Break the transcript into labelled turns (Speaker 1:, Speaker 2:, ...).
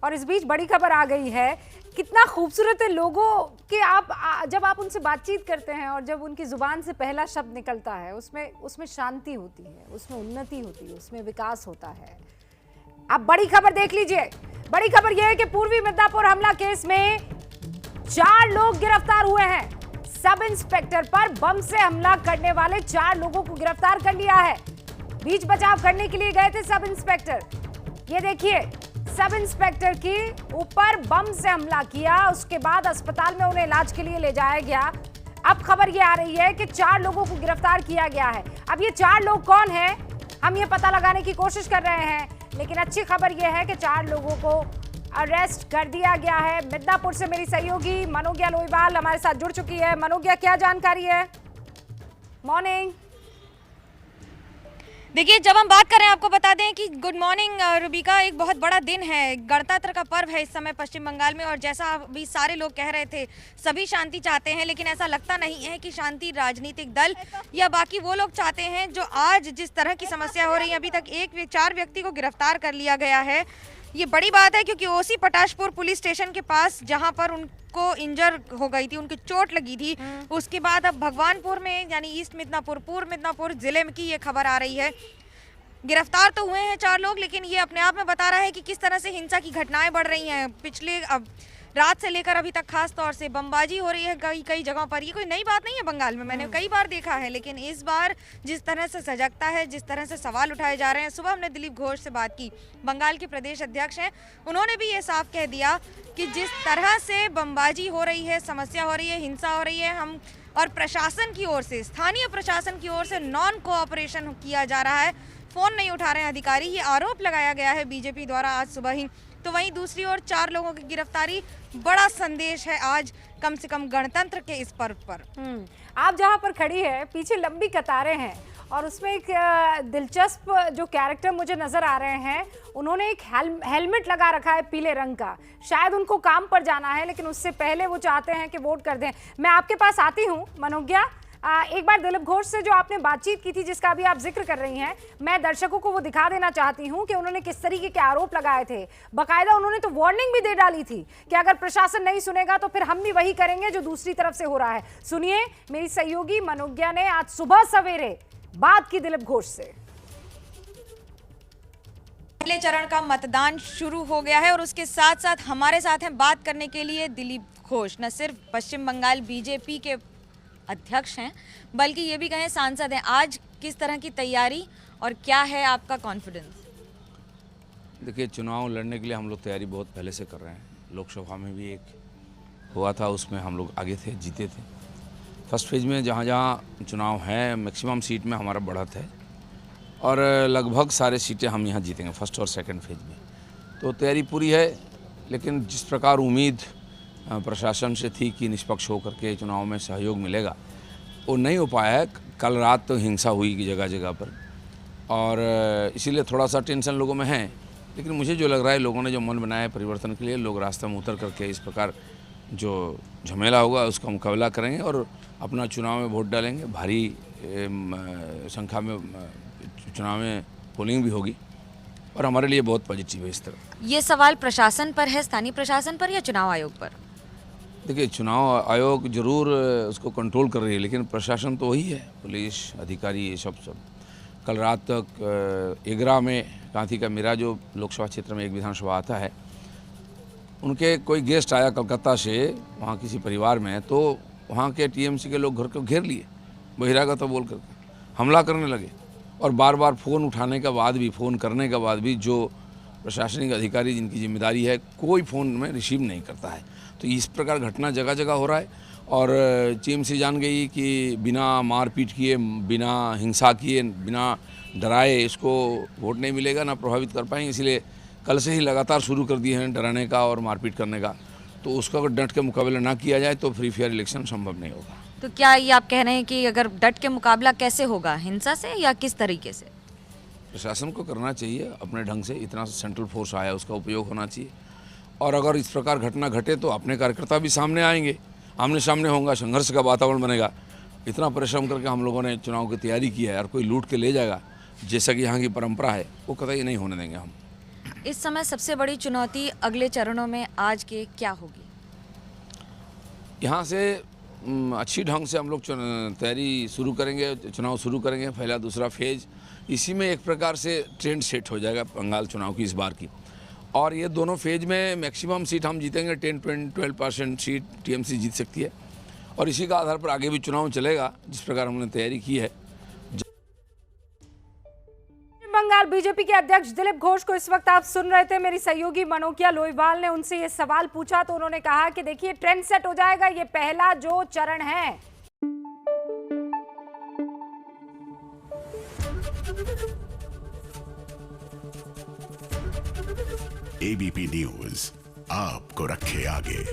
Speaker 1: और इस बीच बड़ी खबर आ गई है। कितना खूबसूरत है लोगों के, जब आप उनसे बातचीत करते हैं और जब उनकी जुबान से पहला शब्द निकलता है उसमें शांति होती है, उसमें उन्नति होती है, उसमें विकास होता है। आप बड़ी खबर देख लीजिए। बड़ी खबर यह है कि पूर्वी मिदनापुर हमला केस में 4 लोग गिरफ्तार हुए हैं। सब इंस्पेक्टर पर बम से हमला करने वाले 4 लोगों को गिरफ्तार कर लिया है। बीच बचाव करने के लिए गए थे सब इंस्पेक्टर। ये देखिए, सब इंस्पेक्टर के ऊपर बम से हमला किया, उसके बाद अस्पताल में उन्हें इलाज के लिए ले जाया गया। अब खबर ये आ रही है कि 4 लोगों को गिरफ्तार किया गया है। अब ये 4 लोग कौन हैं, हम ये पता लगाने की कोशिश कर रहे हैं, लेकिन अच्छी खबर यह है कि 4 लोगों को अरेस्ट कर दिया गया है। मिदनापुर से मेरी सहयोगी मनोज्ञा लोईवाल हमारे साथ जुड़ चुकी है। मनोज्ञा, क्या जानकारी है? मॉर्निंग।
Speaker 2: देखिए, जब हम बात करें, आपको बता दें कि गुड मॉर्निंग रूबिका, एक बहुत बड़ा दिन है, गणतंत्र का पर्व है इस समय पश्चिम बंगाल में। और जैसा अभी सारे लोग कह रहे थे, सभी शांति चाहते हैं, लेकिन ऐसा लगता नहीं है कि शांति राजनीतिक दल या बाकी वो लोग चाहते हैं जो आज जिस तरह की समस्या हो रही है। अभी तक 4 व्यक्ति को गिरफ्तार कर लिया गया है। ये बड़ी बात है क्योंकि ओसी पटाशपुर पुलिस स्टेशन के पास, जहां पर उनको इंजर हो गई थी, उनकी चोट लगी थी, उसके बाद अब भगवानपुर में यानी ईस्ट मिदनापुर, पूर्व मिदनापुर जिले में की ये खबर आ रही है। गिरफ्तार तो हुए हैं 4 लोग, लेकिन ये अपने आप में बता रहा है कि किस तरह से हिंसा की घटनाएं बढ़ रही हैं। पिछले रात से लेकर अभी तक खास तौर से बमबाजी हो रही है कई जगहों पर। ये कोई नई बात नहीं है बंगाल में, मैंने कई बार देखा है, लेकिन इस बार जिस तरह से सजगता है, जिस तरह से सवाल उठाए जा रहे हैं। सुबह हमने दिलीप घोष से बात की, बंगाल के प्रदेश अध्यक्ष हैं, उन्होंने भी ये साफ कह दिया कि जिस तरह से बमबाजी हो रही है, समस्या हो रही है, हिंसा हो रही है, हम और प्रशासन की ओर से, स्थानीय प्रशासन की ओर से नॉन कोऑपरेशन किया जा रहा है, फोन नहीं उठा रहे हैं अधिकारी, ये आरोप लगाया गया है बीजेपी द्वारा आज सुबह ही। तो वहीं दूसरी ओर 4 लोगों की गिरफ्तारी बड़ा संदेश है आज कम से कम गणतंत्र के इस पर्व पर।
Speaker 1: आप जहां पर खड़ी है, पीछे लंबी कतारें हैं और उसमें एक दिलचस्प जो कैरेक्टर मुझे नजर आ रहे हैं, उन्होंने एक हेलमेट लगा रखा है पीले रंग का। शायद उनको काम पर जाना है, लेकिन उससे पहले वो चाहते हैं कि वोट कर दें। मैं आपके पास आती हूँ मनोज्ञा। एक बार दिलीप घोष से जो आपने बातचीत की थी, जिसका अभी आप जिक्र कर रही हैं, मैं दर्शकों को वो दिखा देना चाहती हूं कि उन्होंने किस तरीके के आरोप लगाए थे। बाकायदा उन्होंने तो वार्निंग भी दे डाली थी कि अगर प्रशासन नहीं सुनेगा तो फिर हम भी वही करेंगे जो दूसरी तरफ से हो रहा है। सुनिए, मेरी सहयोगी मनोज्ञा ने आज सुबह सवेरे बात की दिलीप घोष से।
Speaker 2: पहले चरण का मतदान शुरू हो गया है और उसके साथ साथ हमारे साथ हैं बात करने के लिए दिलीप घोष। न सिर्फ पश्चिम बंगाल बीजेपी के अध्यक्ष हैं, बल्कि ये भी कहें सांसद हैं। आज किस तरह की तैयारी और क्या है आपका कॉन्फिडेंस?
Speaker 3: देखिए, चुनाव लड़ने के लिए हम लोग तैयारी बहुत पहले से कर रहे हैं। लोकसभा में भी एक हुआ था, उसमें हम लोग आगे थे, जीते थे। फर्स्ट फेज में जहाँ जहाँ चुनाव है, मैक्सिमम सीट में हमारा बढ़त है और लगभग सारे सीटें हम यहाँ जीतेंगे फर्स्ट और सेकंड फेज में। तो तैयारी पूरी है, लेकिन जिस प्रकार उम्मीद प्रशासन से थी कि निष्पक्ष होकर के चुनाव में सहयोग मिलेगा, वो नहीं हो पाया है। कल रात तो हिंसा हुई कि जगह जगह पर, और इसीलिए थोड़ा सा टेंशन लोगों में है। लेकिन मुझे जो लग रहा है, लोगों ने जो मन बनाया है परिवर्तन के लिए, लोग रास्ते में उतर करके इस प्रकार जो झमेला होगा उसका मुकाबला करेंगे और अपना चुनाव में वोट डालेंगे। भारी संख्या में चुनाव में पोलिंग भी होगी और हमारे लिए बहुत पॉजिटिव है इस तरह।
Speaker 2: ये सवाल प्रशासन पर है, स्थानीय प्रशासन पर या चुनाव आयोग पर?
Speaker 3: देखिए, चुनाव आयोग जरूर उसको कंट्रोल कर रही है, लेकिन प्रशासन तो वही है, पुलिस अधिकारी, ये सब। कल रात तक एगरा में, कांथी का मेरा जो लोकसभा क्षेत्र में एक विधानसभा आता है, उनके कोई गेस्ट आया कलकत्ता से, वहाँ किसी परिवार में, तो वहाँ के टीएमसी के लोग घर को घेर लिए, बहिरागत बोल कर हमला करने लगे। और बार बार फ़ोन उठाने के बाद भी, फ़ोन करने के बाद भी जो प्रशासनिक अधिकारी जिनकी जिम्मेदारी है, कोई फ़ोन में रिसीव नहीं करता है। तो इस प्रकार घटना जगह जगह हो रहा है और टीएमसी जान गई कि बिना मारपीट किए, बिना हिंसा किए, बिना डराए इसको वोट नहीं मिलेगा, ना प्रभावित कर पाएंगे। इसलिए कल से ही लगातार शुरू कर दिए हैं डराने का और मारपीट करने का। तो उसका अगर डट के मुकाबला ना किया जाए तो फ्री फेयर इलेक्शन संभव नहीं होगा।
Speaker 2: तो क्या ये आप कह रहे हैं कि अगर डट के मुकाबला कैसे होगा, हिंसा से या किस तरीके से?
Speaker 3: प्रशासन को करना चाहिए अपने ढंग से, इतना सेंट्रल फोर्स आया उसका उपयोग होना चाहिए। और अगर इस प्रकार घटना घटे तो अपने कार्यकर्ता भी सामने आएंगे, आमने सामने होगा, संघर्ष का वातावरण बनेगा। इतना परिश्रम करके हम लोगों ने चुनाव की तैयारी की है और कोई लूट के ले जाएगा, जैसा कि यहाँ की परंपरा है, वो कतई नहीं होने देंगे हम।
Speaker 2: इस समय सबसे बड़ी चुनौती अगले चरणों में आज के क्या होगी?
Speaker 3: यहाँ से अच्छी ढंग से हम लोग तैयारी शुरू करेंगे, चुनाव शुरू करेंगे, पहला दूसरा फेज। इसी में एक प्रकार से ट्रेंड सेट हो जाएगा बंगाल चुनाव की इस बार की। और ये दोनों फेज में मैक्सिमम सीट हम जीतेंगे, 10-12% सीट टीएमसी जीत सकती है। और इसी का आधार पर आगे भी चुनाव चलेगा जिस प्रकार हमने तैयारी की है।
Speaker 1: बंगाल बीजेपी के अध्यक्ष दिलीप घोष को इस वक्त आप सुन रहे थे। मेरी सहयोगी मनोकिया लोईवाल ने उनसे ये सवाल पूछा तो उन्होंने कहा कि देखिए ट्रेंड सेट हो जाएगा, ये पहला जो चरण है।
Speaker 4: एबीपी न्यूज आपको रखे आगे।